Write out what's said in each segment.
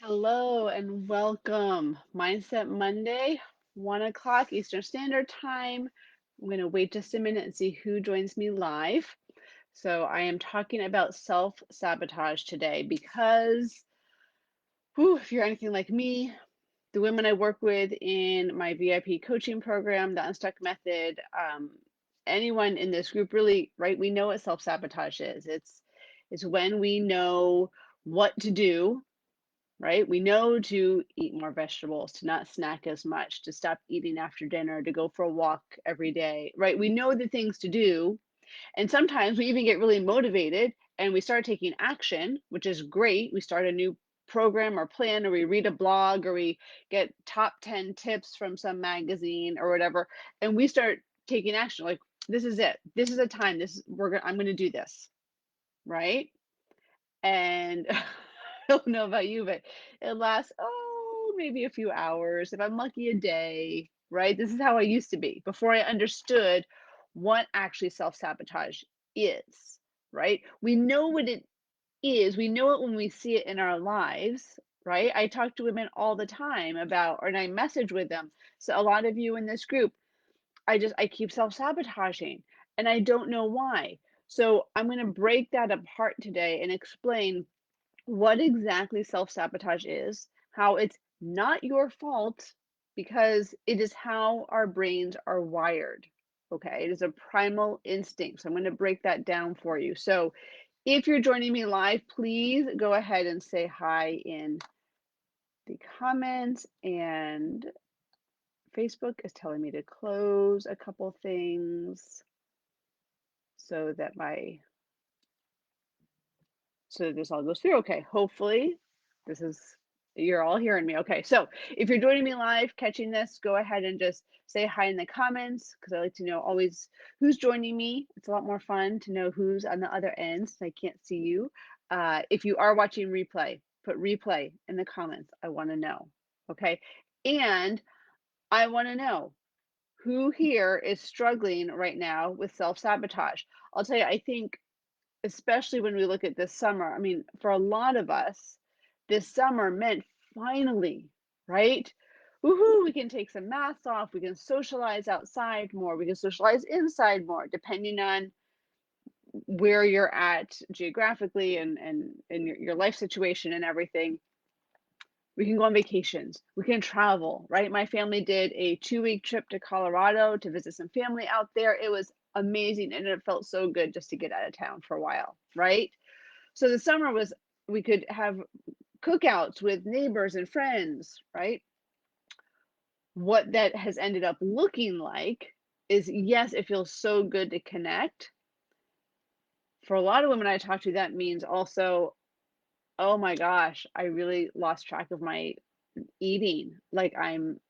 Hello and welcome. Mindset Monday, 1 o'clock Eastern Standard Time. I'm going to wait just a minute and see who joins me live. So, I am talking about self-sabotage today because, if you're anything like me, the women I work with in my VIP coaching program, the Unstuck Method, anyone in this group really, right? We know what self-sabotage is. It's when we know what to do, right? We know to eat more vegetables, to not snack as much, to stop eating after dinner, to go for a walk every day, right? We know the things to do. And sometimes we even get really motivated and we start taking action, which is great. We start a new program or plan, or we read a blog, or we get top 10 tips from some magazine or whatever, and we start taking action. Like, this is it. This is a time. I'm going to do this, right? And I don't know about you, but it lasts, maybe a few hours. If I'm lucky, a day, right? This is how I used to be before I understood what actually self-sabotage is, right? We know what it is. We know it when we see it in our lives, right? I talk to women all the time about, and I message with them. So a lot of you in this group, I keep self-sabotaging and I don't know why. So I'm going to break that apart today and explain what exactly self-sabotage is, how it's not your fault because it is how our brains are wired. Okay, it is a primal instinct. So I'm going to break that down for you. So if you're joining me live, please go ahead and say hi in the comments. And Facebook is telling me to close a couple things so that this all goes through. Okay, hopefully this is, you're all hearing me. Okay, so if you're joining me live, catching this, go ahead and just say hi in the comments because I like to know always who's joining me. It's a lot more fun to know who's on the other end since I can't see you. If you are watching replay, put replay in the comments. I want to know. Okay, and I want to know who here is struggling right now with self-sabotage. I'll tell you, I think especially when we look at this summer, I mean, for a lot of us, this summer meant finally, right? Woohoo, we can take some masks off, we can socialize outside more, we can socialize inside more, depending on where you're at geographically and your life situation and everything. We can go on vacations, we can travel, right? My family did a 2-week trip to Colorado to visit some family out there. It was amazing and it felt so good just to get out of town for a while, right? So the summer was, we could have cookouts with neighbors and friends, right? What that has ended up looking like is, yes, it feels so good to connect. For a lot of women I talk to, that means also, oh my gosh, I really lost track of my eating. Like I'm,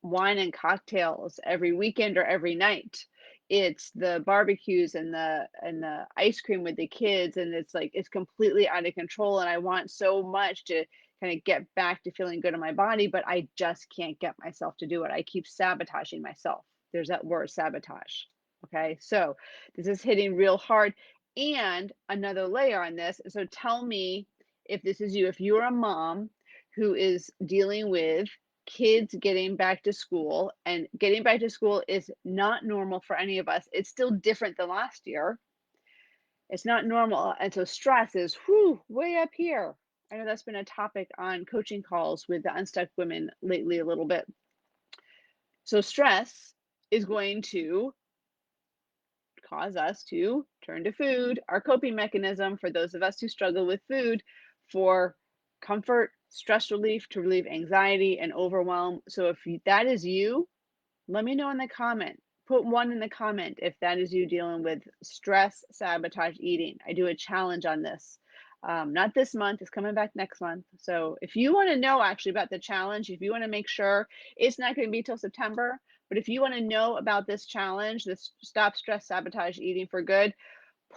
wine and cocktails every weekend or every night. It's the barbecues and the ice cream with the kids, and it's like it's completely out of control. And I want so much to kind of get back to feeling good in my body, but I just can't get myself to do it. I keep sabotaging myself. There's that word, sabotage. Okay, so this is hitting real hard. And another layer on this. So tell me if this is you. If you're a mom who is dealing with kids getting back to school, and getting back to school is not normal for any of us. It's still different than last year. It's not normal. And so stress is way up here. I know that's been a topic on coaching calls with the unstuck women lately a little bit. So stress is going to cause us to turn to food, our coping mechanism for those of us who struggle with food, for comfort, stress relief, to relieve anxiety and overwhelm. So if that is you, let me know in the comment. Put one in the comment if that is you dealing with stress, sabotage eating. I do a challenge on this. Not this month, it's coming back next month. So if you want to know actually about the challenge, if you want to make sure it's not going to be till September, but if you want to know about this challenge, this Stop Stress Sabotage Eating for Good,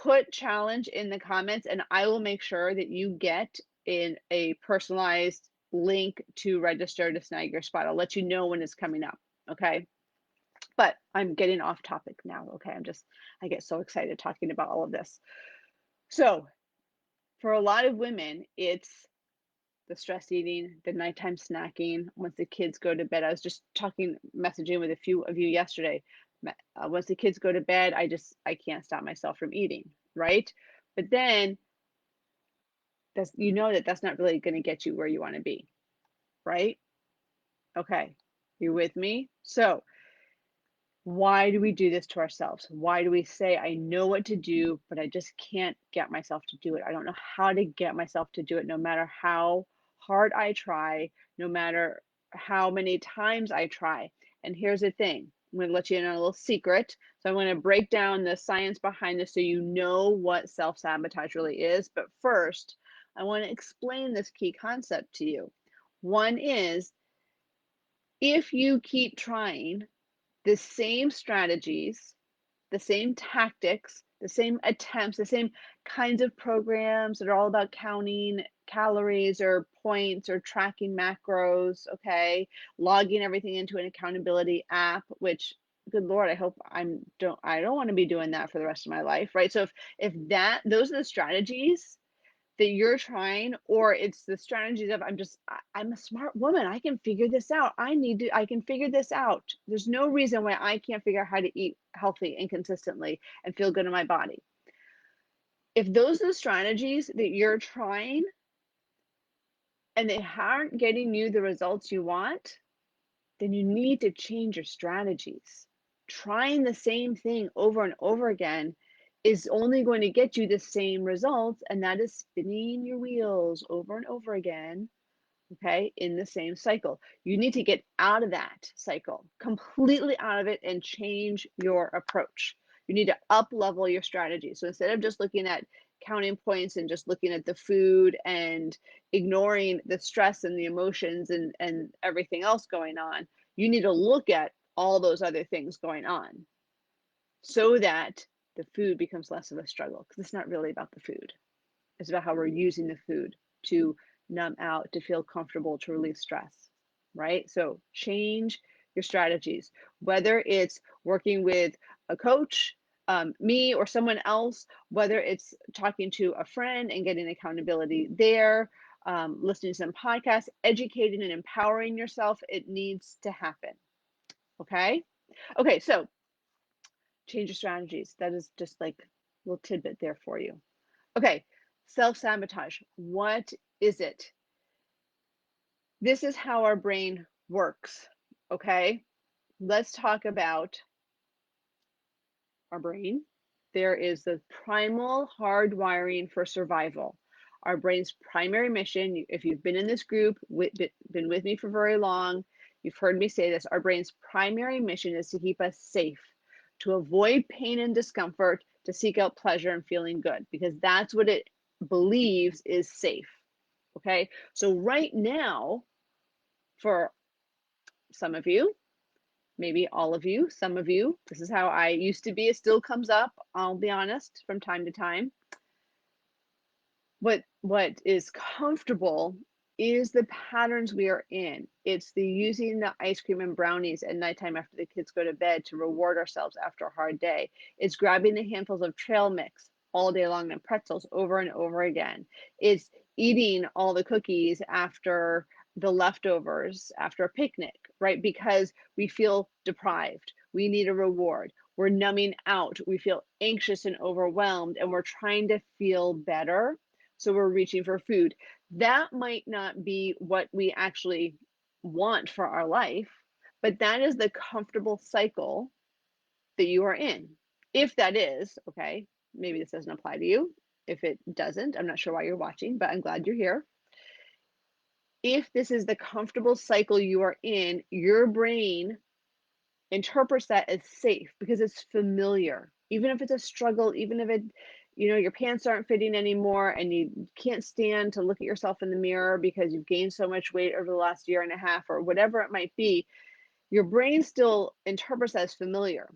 put challenge in the comments and I will make sure that you get in a personalized link to register to snag your spot. I'll let you know when it's coming up. Okay. But I'm getting off topic now. Okay. I get so excited talking about all of this. So for a lot of women, it's the stress eating, the nighttime snacking, once the kids go to bed. I was just messaging with a few of you yesterday. Once the kids go to bed, I can't stop myself from eating, right? But then that's not really going to get you where you want to be, right? Okay. You with me? So, why do we do this to ourselves? Why do we say, I know what to do, but I just can't get myself to do it? I don't know how to get myself to do it, no matter how hard I try, no matter how many times I try. And here's the thing, I'm going to let you in on a little secret. So I'm going to break down the science behind this so you know what self sabotage really is. But first, I want to explain this key concept to you. One is, if you keep trying the same strategies, the same tactics, the same attempts, the same kinds of programs that are all about counting calories or points or tracking macros, okay? Logging everything into an accountability app, which good Lord, I hope I don't want to be doing that for the rest of my life, right? So if those are the strategies that you're trying, or it's the strategies of I'm a smart woman, I can figure this out, I can figure this out, there's no reason why I can't figure out how to eat healthy and consistently and feel good in my body. If those are the strategies that you're trying and they aren't getting you the results you want, then you need to change your strategies. Trying the same thing over and over again is only going to get you the same results, and that is spinning your wheels over and over again, okay, in the same cycle. You need to get out of that cycle, completely out of it, and change your approach. You need to up level your strategy. So instead of just looking at counting points and just looking at the food and ignoring the stress and the emotions and everything else going on, you need to look at all those other things going on so that the food becomes less of a struggle, because it's not really about the food. It's about how we're using the food to numb out, to feel comfortable, to release stress, right? So change your strategies, whether it's working with a coach, me or someone else, whether it's talking to a friend and getting accountability there, listening to some podcasts, educating and empowering yourself. It needs to happen. Okay. Okay. So change your strategies. That is just like a little tidbit there for you. Okay, self-sabotage. What is it? This is how our brain works, okay? Let's talk about our brain. There is the primal hardwiring for survival. Our brain's primary mission, if you've been in this group, been with me for very long, you've heard me say this, our brain's primary mission is to keep us safe, to avoid pain and discomfort, to seek out pleasure and feeling good, because that's what it believes is safe. Okay, so right now, for some of you, maybe all of you, some of you, this is how I used to be. It still comes up, I'll be honest, from time to time. What is comfortable is the patterns we are in. It's the using the ice cream and brownies at nighttime after the kids go to bed to reward ourselves after a hard day. It's grabbing the handfuls of trail mix all day long and pretzels over and over again. It's eating all the cookies after the leftovers after a picnic, right? Because we feel deprived. We need a reward. We're numbing out. We feel anxious and overwhelmed, and we're trying to feel better. So we're reaching for food. That might not be what we actually want for our life, but that is the comfortable cycle that you are in. If that is, okay, maybe this doesn't apply to you. If it doesn't, I'm not sure why you're watching, but I'm glad you're here. If this is the comfortable cycle you are in, your brain interprets that as safe because it's familiar. Even if it's a struggle, even if your pants aren't fitting anymore and you can't stand to look at yourself in the mirror because you've gained so much weight over the last year and a half or whatever it might be, your brain still interprets that as familiar.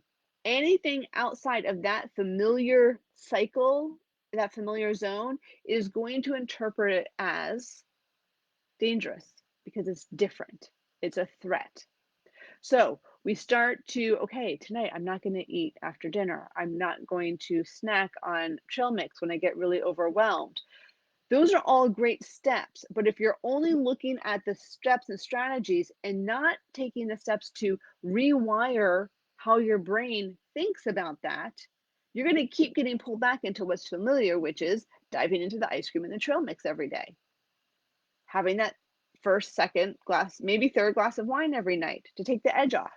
Anything outside of that familiar cycle, that familiar zone, is going to interpret it as dangerous because it's different. It's a threat. So we start to, okay, tonight I'm not going to eat after dinner. I'm not going to snack on trail mix when I get really overwhelmed. Those are all great steps, but if you're only looking at the steps and strategies and not taking the steps to rewire how your brain thinks about that, you're going to keep getting pulled back into what's familiar, which is diving into the ice cream and the trail mix every day, having that first, second glass, maybe third glass of wine every night to take the edge off,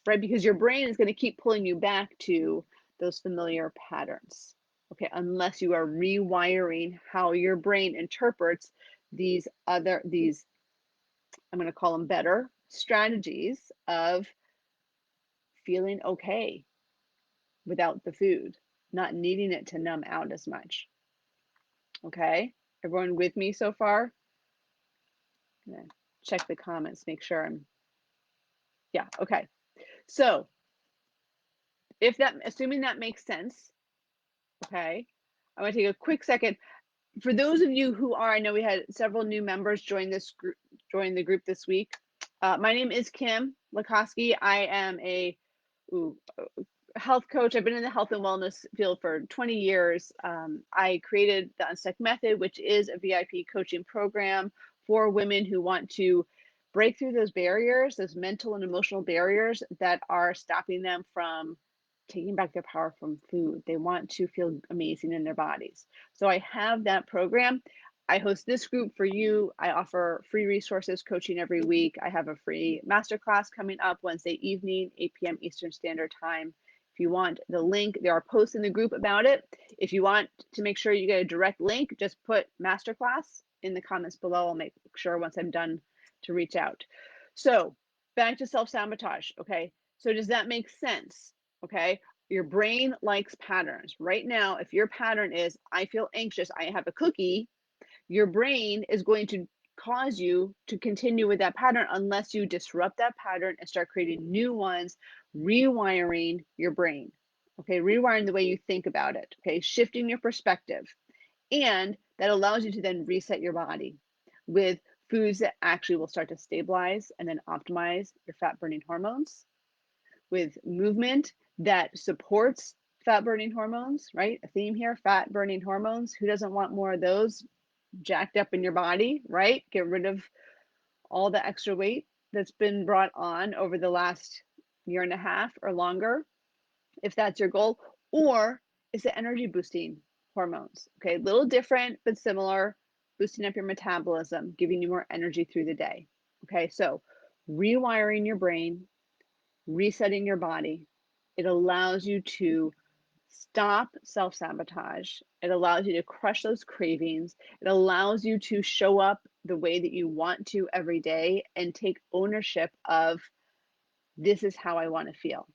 right? Because your brain is going to keep pulling you back to those familiar patterns. Okay, unless you are rewiring how your brain interprets these, I'm going to call them better strategies of feeling okay without the food, not needing it to numb out as much. Okay, everyone with me so far? I'm gonna check the comments, make sure yeah, okay. So assuming that makes sense, okay, I'm gonna take a quick second. For those of you who I know we had several new members join the group this week. My name is Kim Lakoski. I am a health coach. I've been in the health and wellness field for 20 years. I created the Unstuck Method, which is a VIP coaching program for women who want to break through those barriers, those mental and emotional barriers that are stopping them from taking back their power from food. They want to feel amazing in their bodies. So I have that program. I host this group for you. I offer free resources, coaching every week. I have a free masterclass coming up Wednesday evening, 8 p.m. Eastern Standard Time. If you want the link, there are posts in the group about it. If you want to make sure you get a direct link, just put masterclass in the comments below. I'll make sure once I'm done to reach out. So back to self-sabotage, okay? So does that make sense? Okay, your brain likes patterns. Right now, if your pattern is, I feel anxious, I have a cookie, your brain is going to cause you to continue with that pattern unless you disrupt that pattern and start creating new ones, rewiring your brain. Okay, rewiring the way you think about it. Okay, shifting your perspective. And that allows you to then reset your body with foods that actually will start to stabilize and then optimize your fat burning hormones, with movement that supports fat burning hormones, right? A theme here, fat burning hormones. Who doesn't want more of those jacked up in your body, right? Get rid of all the extra weight that's been brought on over the last year and a half or longer, if that's your goal. Or is it energy boosting hormones? Okay, a little different, but similar, boosting up your metabolism, giving you more energy through the day. Okay, so rewiring your brain, resetting your body, it allows you to stop self-sabotage. It allows you to crush those cravings. It allows you to show up the way that you want to every day and take ownership of, this is how I want to feel.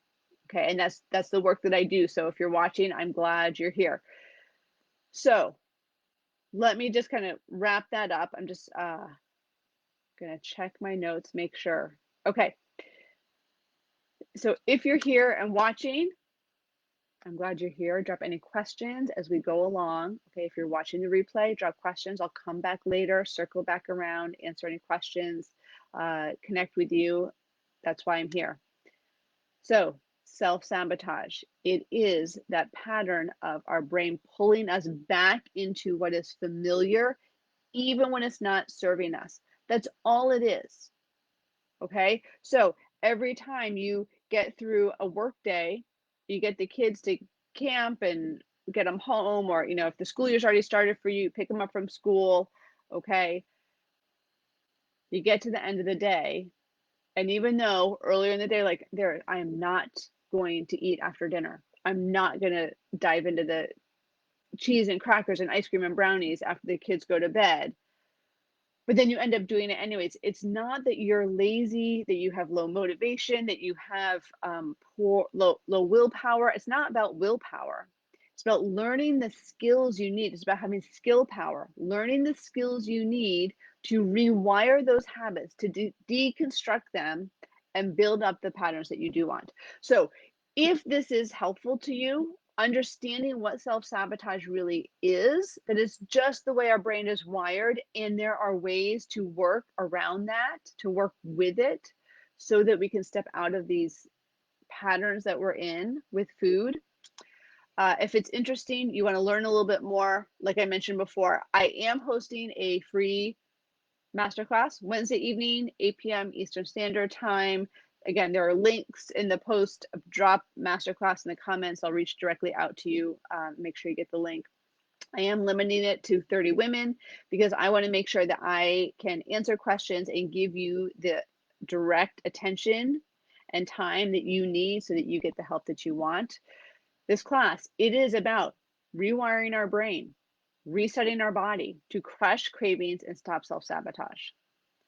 Okay, and that's the work that I do. So if you're watching, I'm glad you're here. So let me just kind of wrap that up. I'm just gonna check my notes, make sure. Okay, so if you're here and watching, I'm glad you're here. Drop any questions as we go along. Okay, if you're watching the replay, drop questions. I'll come back later, circle back around, answer any questions, connect with you. That's why I'm here. So, self-sabotage. It is that pattern of our brain pulling us back into what is familiar, even when it's not serving us. That's all it is. Okay, so every time you get through a work day, you get the kids to camp and get them home, or if the school year's already started for you, pick them up from school. Okay, you get to the end of the day, and even though earlier in the day, like, I am not going to eat after dinner, I'm not going to dive into the cheese and crackers and ice cream and brownies after the kids go to bed, but then you end up doing it anyways. It's not that you're lazy, that you have low motivation, that you have low willpower. It's not about willpower. It's about learning the skills you need. It's about having skill power, learning the skills you need to rewire those habits, to deconstruct them and build up the patterns that you do want. So if this is helpful to you, understanding what self-sabotage really is, that it's just the way our brain is wired, and there are ways to work around that, to work with it, so that we can step out of these patterns that we're in with food. If it's interesting, you want to learn a little bit more, like I mentioned before, I am hosting a free masterclass Wednesday evening, 8 p.m. Eastern Standard Time. Again, there are links in the post. Drop masterclass in the comments. I'll reach directly out to you. Make sure you get the link. I am limiting it to 30 women because I want to make sure that I can answer questions and give you the direct attention and time that you need so that you get the help that you want. This class, it is about rewiring our brain, resetting our body to crush cravings and stop self-sabotage.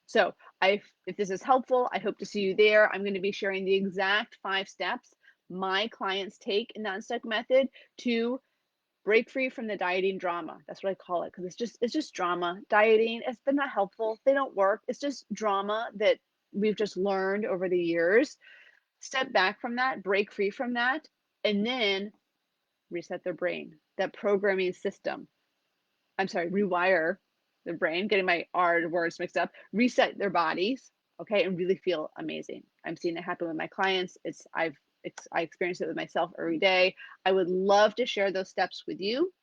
So if this is helpful, I hope to see you there. I'm going to be sharing the exact 5 steps my clients take in the Unstuck method to break free from the dieting drama. That's what I call it, because it's just drama. Dieting, they're not helpful. They don't work. It's just drama that we've just learned over the years. Step back from that, break free from that, and then reset their brain. That programming system. I'm sorry, rewire the brain, getting my R words mixed up, reset their bodies, okay, and really feel amazing. I'm seeing it happen with my clients. I experience it with myself every day. I would love to share those steps with you.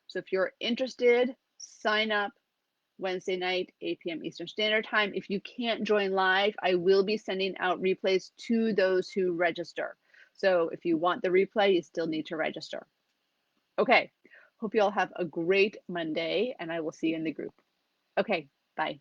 So if you're interested, sign up Wednesday night, 8 p.m. Eastern Standard Time. If you can't join live, I will be sending out replays to those who register. So if you want the replay, you still need to register. Okay, hope you all have a great Monday, and I will see you in the group. Okay, bye.